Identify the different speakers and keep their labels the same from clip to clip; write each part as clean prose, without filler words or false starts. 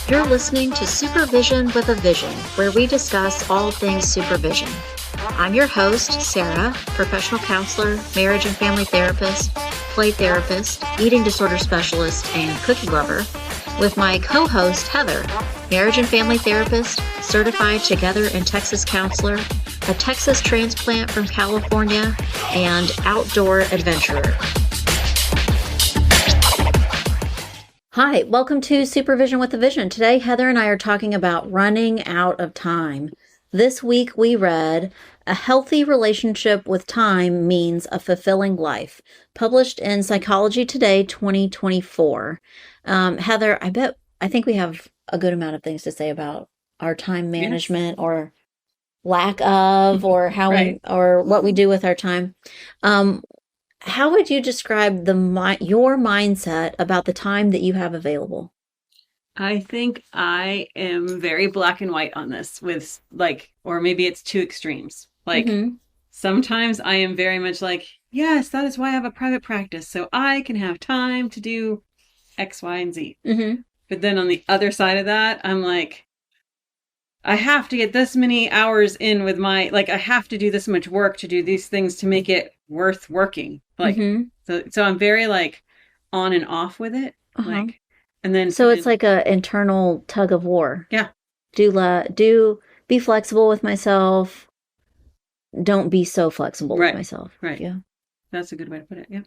Speaker 1: You're listening to Supervision with a Vision, where we discuss all things supervision. I'm your host, Sarah, professional counselor, marriage and family therapist, play therapist, eating disorder specialist, and cookie lover, with my co-host, Heather, marriage and family therapist, certified Together in Texas counselor, a Texas transplant from California, and outdoor adventurer. Hi, welcome to Supervision with a Vision. Today, Heather and I are talking about running out of time. This week, we read A Healthy Relationship with Time Means a Fulfilling Life, published in Psychology Today 2024. Heather, I think we have a good amount of things to say about our time management or lack of, or how
Speaker 2: Right.
Speaker 1: or what we do with our time. How would you describe your mindset about the time that you have available?
Speaker 2: I think I am very black and white on this with or maybe it's two extremes. Sometimes I am very much like, yes, that is why I have a private practice. So I can have time to do X, Y, and Z.
Speaker 1: Mm-hmm.
Speaker 2: But then on the other side of that, I'm like, I have to get this many hours in with I have to do this much work to do these things to make it worth working. So I'm very on and off with it.
Speaker 1: Uh-huh.
Speaker 2: And then
Speaker 1: so it's like a internal tug of war.
Speaker 2: Yeah.
Speaker 1: Do be flexible with myself. Don't be so flexible with myself.
Speaker 2: Right.
Speaker 1: Yeah.
Speaker 2: That's a good way to put it. Yeah.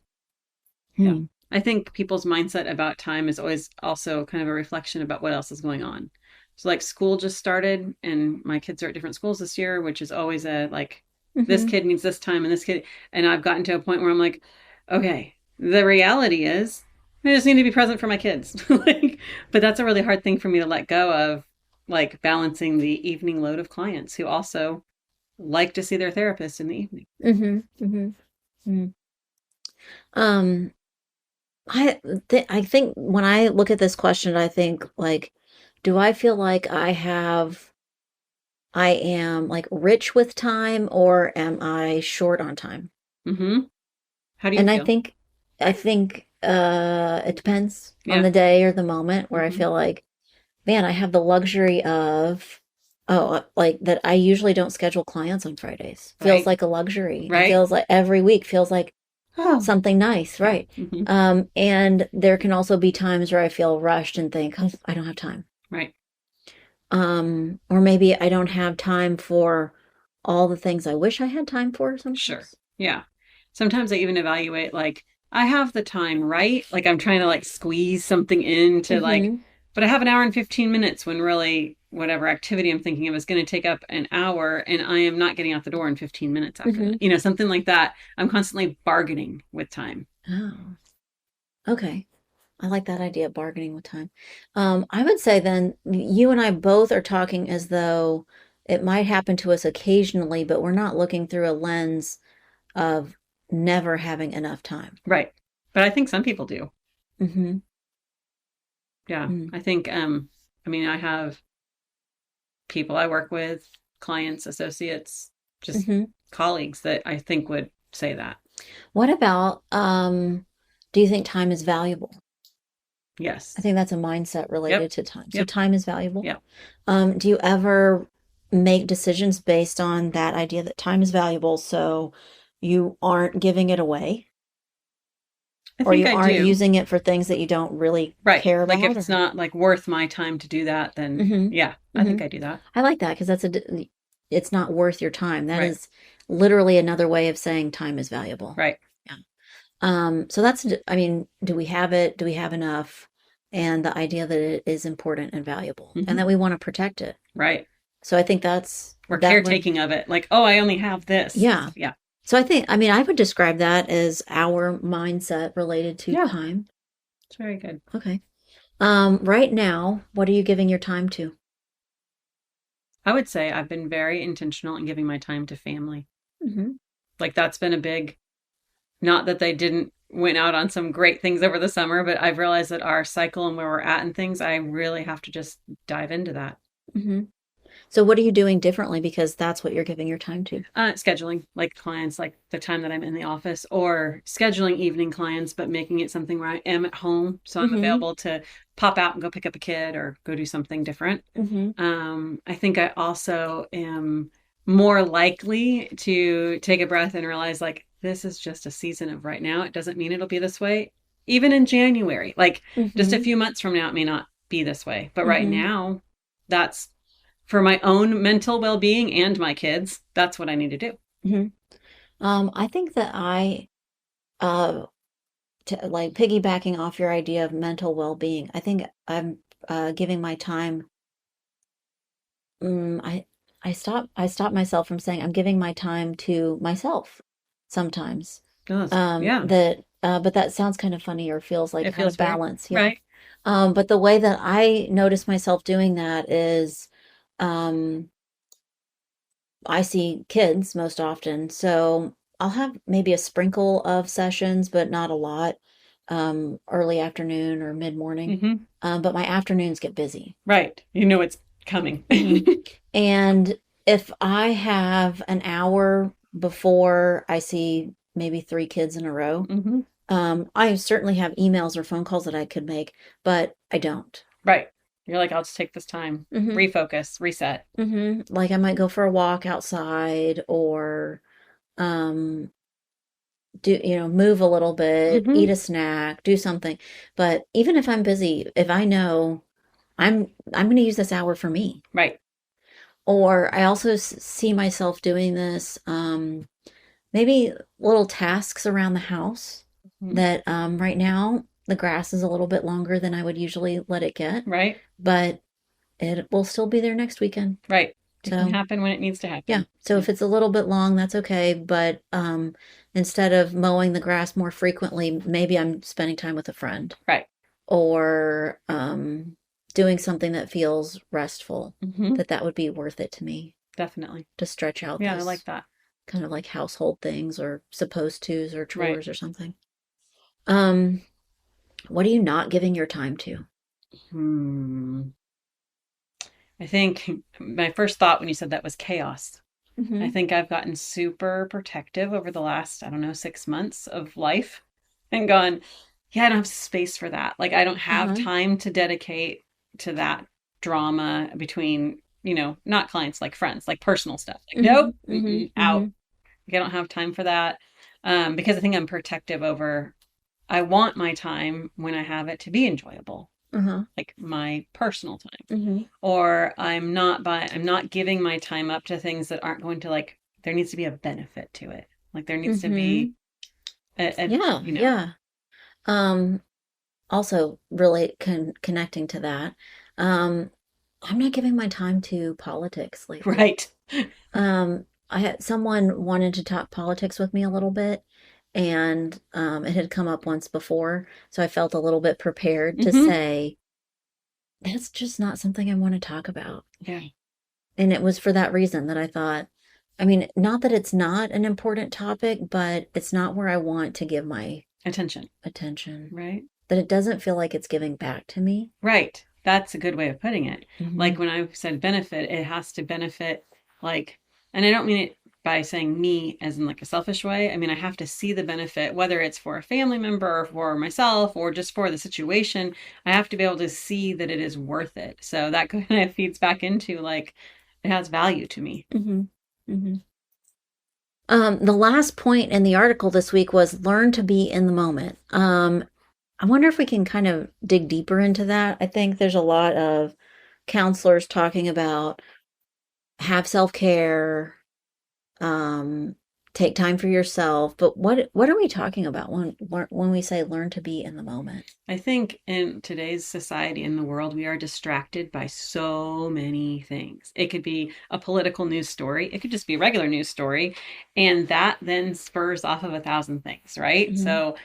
Speaker 2: Yeah. I think people's mindset about time is always also kind of a reflection about what else is going on. So school just started and my kids are at different schools this year, which is always this kid needs this time and this kid. And I've gotten to a point where I'm like, okay, the reality is I just need to be present for my kids. But that's a really hard thing for me to let go of, balancing the evening load of clients who also like to see their therapist in the evening.
Speaker 1: I think when I look at this question, I think do I feel like I am rich with time, or am I short on time?
Speaker 2: Mm-hmm. How do you feel?
Speaker 1: I think it depends on the day or the moment, where I feel like, man, I have the luxury of, that I usually don't schedule clients on Fridays. Feels like a luxury.
Speaker 2: Right.
Speaker 1: It feels like every week feels like something nice. Right.
Speaker 2: Mm-hmm.
Speaker 1: And there can also be times where I feel rushed and think, oh, I don't have time.
Speaker 2: Right.
Speaker 1: Or maybe I don't have time for all the things I wish I had time for sometimes.
Speaker 2: Sure. Yeah. Sometimes I even evaluate, I have the time, right? I'm trying to squeeze something into but I have an hour and 15 minutes when really whatever activity I'm thinking of is going to take up an hour and I am not getting out the door in 15 minutes after that. Something like that. I'm constantly bargaining with time.
Speaker 1: Oh, okay. I like that idea, bargaining with time. I would say then you and I both are talking as though it might happen to us occasionally, but we're not looking through a lens of never having enough time.
Speaker 2: Right. But I think some people do.
Speaker 1: Mm-hmm.
Speaker 2: Yeah. I think, I have people I work with, clients, associates, just colleagues that I think would say that.
Speaker 1: What about, do you think time is valuable?
Speaker 2: Yes.
Speaker 1: I think that's a mindset related to time. So
Speaker 2: Yep.
Speaker 1: time is valuable.
Speaker 2: Yeah.
Speaker 1: Do you ever make decisions based on that idea that time is valuable, so you aren't giving it away? Or you aren't using it for things that you don't really care about?
Speaker 2: If it's not worth my time to do that, then I think I do that.
Speaker 1: I like that, because it's not worth your time. That is literally another way of saying time is valuable.
Speaker 2: Right.
Speaker 1: Yeah. So that's, do we have it? Do we have enough? And the idea that it is important and valuable and that we want to protect it.
Speaker 2: Right.
Speaker 1: So I think we're
Speaker 2: caretaking of it. I only have this.
Speaker 1: Yeah.
Speaker 2: Yeah.
Speaker 1: So I think, I would describe that as our mindset related to time.
Speaker 2: It's very good.
Speaker 1: Okay. Right now, what are you giving your time to?
Speaker 2: I would say I've been very intentional in giving my time to family.
Speaker 1: Mm-hmm.
Speaker 2: That's been a big, not that they didn't went out on some great things over the summer, but I've realized that our cycle and where we're at and things, I really have to just dive into that.
Speaker 1: Mm-hmm. So what are you doing differently because that's what you're giving your time to?
Speaker 2: Scheduling like clients, like the time that I'm in the office, or scheduling evening clients, but making it something where I am at home. So I'm available to pop out and go pick up a kid or go do something different. I think I also am more likely to take a breath and realize like, this is just a season of right now. It doesn't mean it'll be this way. Even in January, like just a few months from now, it may not be this way. But right now, that's for my own mental well-being and my kids. That's what I need to do.
Speaker 1: I think that like piggybacking off your idea of mental well-being, I think I'm giving my time. I stop myself from saying I'm giving my time to myself sometimes.
Speaker 2: Yeah,
Speaker 1: But that sounds kind of funny or feels like
Speaker 2: it
Speaker 1: out of
Speaker 2: feels weird,
Speaker 1: balance. Yeah.
Speaker 2: right?
Speaker 1: But the way that I notice myself doing that is, um, I see kids most often, so I'll have maybe a sprinkle of sessions, but not a lot, early afternoon or mid-morning. But my afternoons get busy.
Speaker 2: Right. You know it's coming.
Speaker 1: And if I have an hour before I see maybe 3 kids in a row, I certainly have emails or phone calls that I could make, but I don't.
Speaker 2: Right. You're like, I'll just take this time, refocus, reset.
Speaker 1: Like I might go for a walk outside or um move a little bit, eat a snack, do something. But even if I'm busy, if I know I'm going to use this hour for me.
Speaker 2: Right.
Speaker 1: Or I also see myself doing this, maybe little tasks around the house that right now the grass is a little bit longer than I would usually let it get.
Speaker 2: Right.
Speaker 1: But it will still be there next weekend.
Speaker 2: Right. It can happen when it needs to happen.
Speaker 1: Yeah. So if it's a little bit long, that's okay. But instead of mowing the grass more frequently, maybe I'm spending time with a friend.
Speaker 2: Right.
Speaker 1: Or doing something that feels restful, that would be worth it to me.
Speaker 2: Definitely.
Speaker 1: To stretch out.
Speaker 2: Yeah, I like that.
Speaker 1: Kind of like household things or supposed tos or chores or something. What are you not giving your time to?
Speaker 2: I think my first thought when you said that was chaos. I think I've gotten super protective over the last, I don't know, 6 months of life and gone, yeah, I don't have space for that. Like, I don't have time to dedicate to that drama between, not clients, like friends, like personal stuff. Like, nope, out. Like, I don't have time for that because I think I'm protective over, I want my time when I have it to be enjoyable. Like my personal time, or I'm not giving my time up to things that aren't going to, like, there needs to be a benefit to it. Like there needs to be
Speaker 1: yeah. Also really connecting to that, I'm not giving my time to politics lately.
Speaker 2: Right.
Speaker 1: I had someone wanted to talk politics with me a little bit, and it had come up once before, so I felt a little bit prepared to say, that's just not something I want to talk about.
Speaker 2: Yeah.
Speaker 1: And it was for that reason that I thought, I mean, not that it's not an important topic, but it's not where I want to give my attention.
Speaker 2: Right.
Speaker 1: That it doesn't feel like it's giving back to me.
Speaker 2: Right. That's a good way of putting it. Like when I said benefit, it has to benefit, like, and I don't mean it by saying me as in like a selfish way. I mean, I have to see the benefit, whether it's for a family member or for myself or just for the situation. I have to be able to see that it is worth it. So that kind of feeds back into, like, it has value to me.
Speaker 1: The last point in the article this week was learn to be in the moment. I wonder if we can kind of dig deeper into that. I think there's a lot of counselors talking about have self-care, take time for yourself. But what are we talking about when we say learn to be in the moment?
Speaker 2: I think in today's society, in the world, we are distracted by so many things. It could be a political news story. It could just be a regular news story. And that then spurs off of 1,000 things, right? So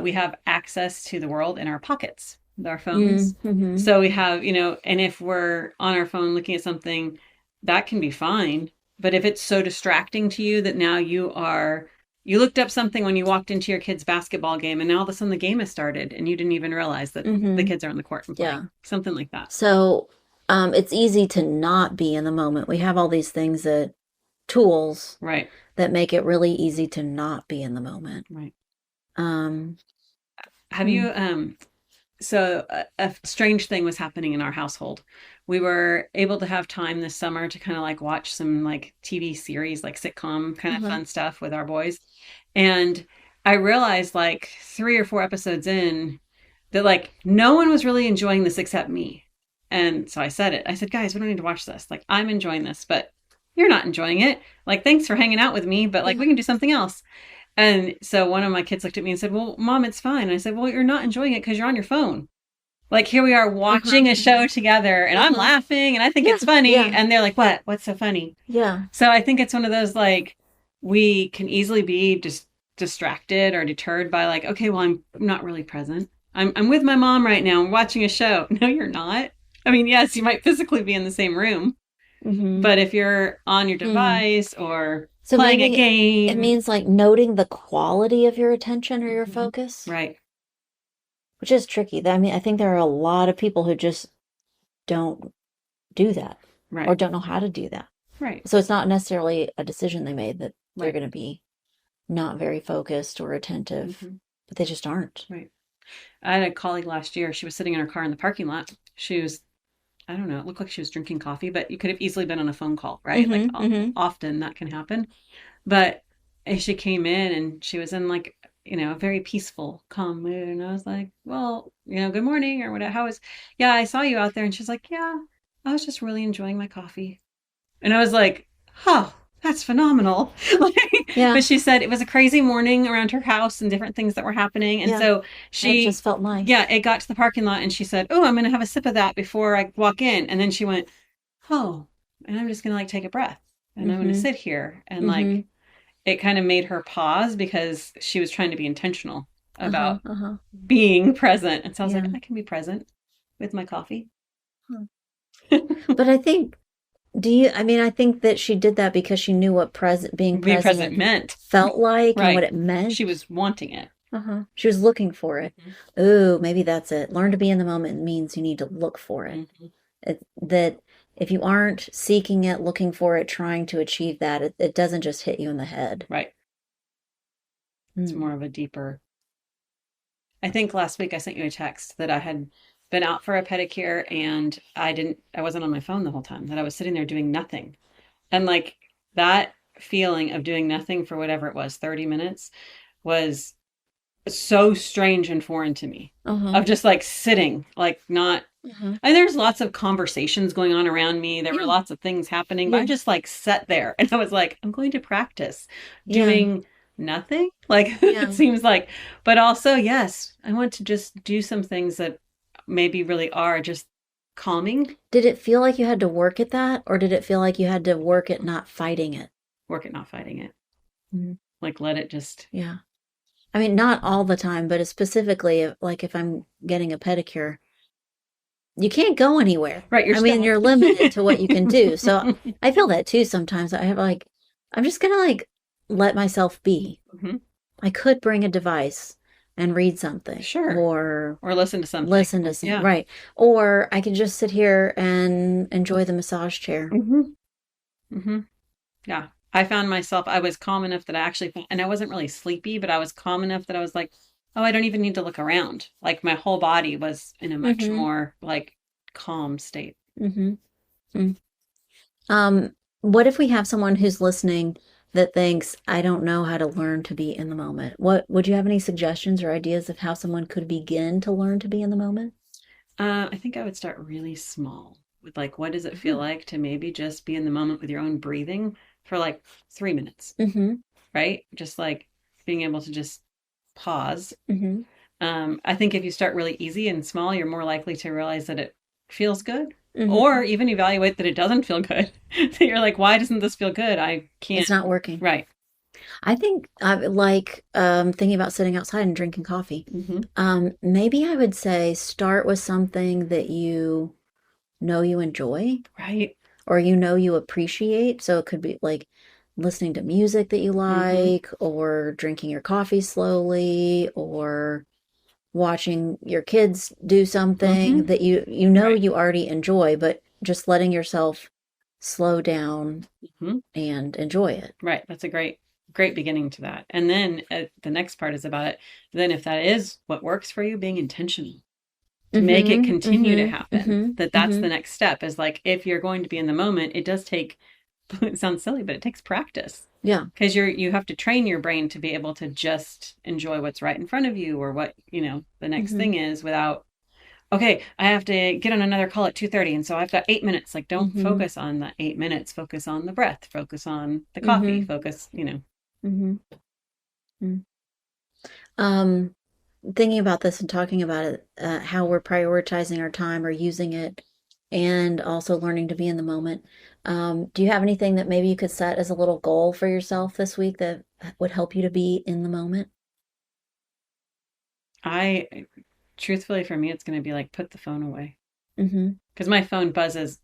Speaker 2: we have access to the world in our pockets with our phones. So we have, and if we're on our phone looking at something, that can be fine. But if it's so distracting to you that now you looked up something when you walked into your kid's basketball game, and now all of a sudden the game has started and you didn't even realize that the kids are on the court and playing. Something like that.
Speaker 1: So
Speaker 3: it's easy to not be in the moment. We have all these things tools
Speaker 2: Right.
Speaker 3: that make it really easy to not be in the moment.
Speaker 2: Right.
Speaker 3: Um,
Speaker 2: Have you so a strange thing was happening in our household. We were able to have time this summer to kind of like watch some like TV series, like sitcom kind of
Speaker 3: uh-huh.
Speaker 2: fun stuff with our boys. And I realized like 3 or 4 episodes in that like no one was really enjoying this except me. And so I said it. I said, guys, we don't need to watch this. Like, I'm enjoying this, but you're not enjoying it. Like, thanks for hanging out with me, but like,
Speaker 3: Yeah.
Speaker 2: we can do something else. And so one of my kids looked at me and said, well, Mom, it's fine. And I said, well, you're not enjoying it because you're on your phone. Like, here we are
Speaker 3: Uh-huh.
Speaker 2: watching a show together, and I'm
Speaker 3: Uh-huh.
Speaker 2: laughing, and I think
Speaker 3: Yeah.
Speaker 2: it's funny.
Speaker 3: Yeah.
Speaker 2: And they're like, what? What's so funny?
Speaker 3: Yeah.
Speaker 2: So I think it's one of those like, we can easily be just distracted or deterred by like, okay, well, I'm not really present. I'm with my mom right now. I'm watching a show. No, you're not. I mean, yes, you might physically be in the same room,
Speaker 3: Mm-hmm.
Speaker 2: but if you're on your
Speaker 3: Hmm.
Speaker 2: device or
Speaker 3: So
Speaker 2: playing a
Speaker 3: maybe it
Speaker 2: game,
Speaker 3: means like noting the quality of your attention or your
Speaker 2: Mhm.
Speaker 3: focus,
Speaker 2: Right,
Speaker 3: which is tricky. I mean, I think there are a lot of people who just don't do that or
Speaker 2: right,
Speaker 3: don't know how to do that.
Speaker 2: right,
Speaker 3: So it's not necessarily a decision they made that they're
Speaker 2: right,
Speaker 3: going to be not very focused or attentive,
Speaker 2: hmm
Speaker 3: but they just aren't.
Speaker 2: right. I had a colleague last year. She was sitting in her car in the parking lot. She was, I don't know, it looked like she was drinking coffee, but you could have easily been on a phone call, right? Like
Speaker 3: Mm-hmm. Mm-hmm.
Speaker 2: often that can happen. But as she came in and she was in like, a very peaceful, calm mood. And I was like, well, good morning or whatever. Yeah, I saw you out there. And she's like, yeah, I was just really enjoying my coffee. And I was like, oh, that's phenomenal.
Speaker 3: Yeah.
Speaker 2: But she said it was a crazy morning around her house and different things that were happening. And
Speaker 3: Yeah.
Speaker 2: so
Speaker 3: And it just felt
Speaker 2: yeah,
Speaker 3: nice.
Speaker 2: it got to the parking lot and she said, oh, I'm going to have a sip of that before I walk in. And then she went, oh, and I'm just going to like take a breath and I'm going to
Speaker 3: Mm-hmm.
Speaker 2: sit here. And
Speaker 3: Mm-hmm.
Speaker 2: like, it kind of made her pause because she was trying to be intentional
Speaker 3: Uh-huh.
Speaker 2: about
Speaker 3: Uh-huh.
Speaker 2: being present. And so I was like,
Speaker 3: Yeah.
Speaker 2: I can be present with my coffee.
Speaker 3: Huh. But I mean, I think that she did that because she knew what being
Speaker 2: Being present
Speaker 3: present
Speaker 2: meant.
Speaker 3: felt like and what
Speaker 2: Right.
Speaker 3: it meant.
Speaker 2: She was wanting it.
Speaker 3: Uh-huh. She was looking for it.
Speaker 2: Mm-hmm.
Speaker 3: Oh, maybe that's it. Learn to be in the moment means you need to look for it.
Speaker 2: Mm-hmm.
Speaker 3: That if you aren't seeking it, looking for it, trying to achieve that, it doesn't just hit you in the head.
Speaker 2: Right. It's
Speaker 3: Mm.
Speaker 2: more of a deeper. I think last week I sent you a text that I had been out for a pedicure and I wasn't on my phone the whole time, that I was sitting there doing nothing. And like that feeling of doing nothing for whatever it was, 30 minutes, was so strange and foreign to me.
Speaker 3: Uh-huh.
Speaker 2: Of just like sitting, like not.
Speaker 3: Uh-huh.
Speaker 2: And there's lots of conversations going on around me. There were
Speaker 3: Yeah.
Speaker 2: lots of things happening, but I
Speaker 3: Yeah.
Speaker 2: just like sat there and I was like, I'm going to practice
Speaker 3: Yeah.
Speaker 2: doing nothing. Like it
Speaker 3: Yeah.
Speaker 2: seems like, but also, yes, I want to just do some things that maybe really are just calming.
Speaker 3: Did it feel like you had to work at that, or did it feel like you had to work at not fighting it?
Speaker 2: Work at not fighting it.
Speaker 3: Mhm.
Speaker 2: Like let it just.
Speaker 3: Yeah. I mean, not all the time, but specifically, like if I'm getting a pedicure, you can't go anywhere.
Speaker 2: Right. You're
Speaker 3: I mean,
Speaker 2: stuck.
Speaker 3: you're limited to what you can do. So I feel that too sometimes. I have like, I'm just gonna like let myself be.
Speaker 2: Mhm.
Speaker 3: I could bring a device and read something,
Speaker 2: Sure.
Speaker 3: or
Speaker 2: Or listen to something.
Speaker 3: listen to something,
Speaker 2: Yeah.
Speaker 3: right? Or I can just sit here and enjoy the massage chair.
Speaker 2: Mm-hmm. Mm-hmm. Yeah. I found myself, I was calm enough that I actually, and I wasn't really sleepy, but I was calm enough that I was like, oh, I don't even need to look around. Like my whole body was in a much
Speaker 3: Mm-hmm.
Speaker 2: more like calm state.
Speaker 3: Mm-hmm. Mm. What if we have someone who's listening that thinks, I don't know how to learn to be in the moment? What would you have any suggestions or ideas of how someone could begin to learn to be in the moment?
Speaker 2: I think I would start really small with like, what does it feel
Speaker 3: Mm-hmm.
Speaker 2: like to maybe just be in the moment with your own breathing for like 3 minutes,
Speaker 3: Mm-hmm.
Speaker 2: right? Just like being able to just pause.
Speaker 3: Mm-hmm.
Speaker 2: I think if you start really easy and small, you're more likely to realize that it feels good,
Speaker 3: Mm-hmm.
Speaker 2: or even evaluate that it doesn't feel good. That you're like, why doesn't this feel good? I can't.
Speaker 3: It's not working.
Speaker 2: Right.
Speaker 3: I think I like thinking about sitting outside and drinking coffee.
Speaker 2: Mm-hmm.
Speaker 3: Maybe I would say start with something that you know you enjoy
Speaker 2: Right.
Speaker 3: or you appreciate. So it could be like listening to music that you
Speaker 2: Mm-hmm.
Speaker 3: like, or drinking your coffee slowly, or watching your kids do something
Speaker 2: Mm-hmm.
Speaker 3: that you know
Speaker 2: Right.
Speaker 3: you already enjoy, but just letting yourself slow down and enjoy it.
Speaker 2: Right. That's a great beginning to that. And then the next part is about it. Then if that is what works for you, being intentional to make it continue to happen, that's the next step, is like, if you're going to be in the moment, it does take, it sounds silly, but it takes practice.
Speaker 3: Yeah.
Speaker 2: Because you have to train your brain to be able to just enjoy what's right in front of you, or what, the next thing is, without, okay, I have to get on another call at 2:30, and so I've got 8 minutes. Like, don't focus on the 8 minutes. Focus on the breath. Focus on the coffee. Focus,
Speaker 3: Thinking about this and talking about it, how we're prioritizing our time or using it, and also learning to be in the moment. Do you have anything that maybe you could set as a little goal for yourself this week that would help you to be in the moment?
Speaker 2: Truthfully, for me, it's going to be like, put the phone away.
Speaker 3: Mm-hmm.
Speaker 2: Because my phone buzzes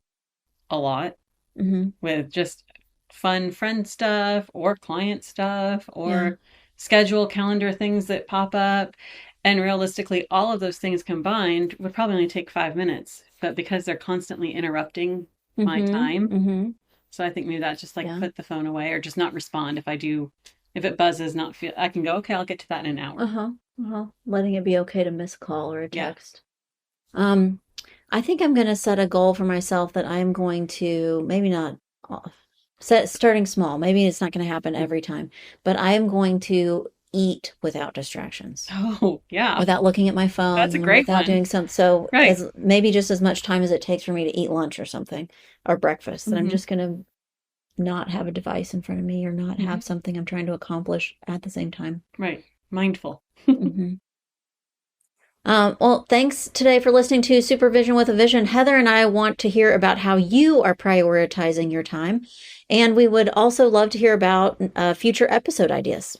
Speaker 2: a lot with just fun friend stuff or client stuff or schedule calendar things that pop up. And realistically, all of those things combined would probably only take 5 minutes. But because they're constantly interrupting my time, so I think maybe that's just like, put the phone away, or just not respond if it buzzes, I can go, okay, I'll get to that in an hour.
Speaker 3: Letting it be okay to miss a call or a text. I think I'm going to set a goal for myself that I'm going to, maybe not starting small. Maybe it's not going to happen every time, but I am going to eat without distractions.
Speaker 2: Oh, yeah.
Speaker 3: Without looking at my phone.
Speaker 2: That's a great
Speaker 3: without
Speaker 2: one.
Speaker 3: doing something. So maybe just as much time as it takes for me to eat lunch or something, or breakfast. And I'm just going to not have a device in front of me, or not have something I'm trying to accomplish at the same time.
Speaker 2: Right. Mindful.
Speaker 3: Well, thanks today for listening to Supervision with a Vision. Heather and I want to hear about how you are prioritizing your time, and we would also love to hear about future episode ideas.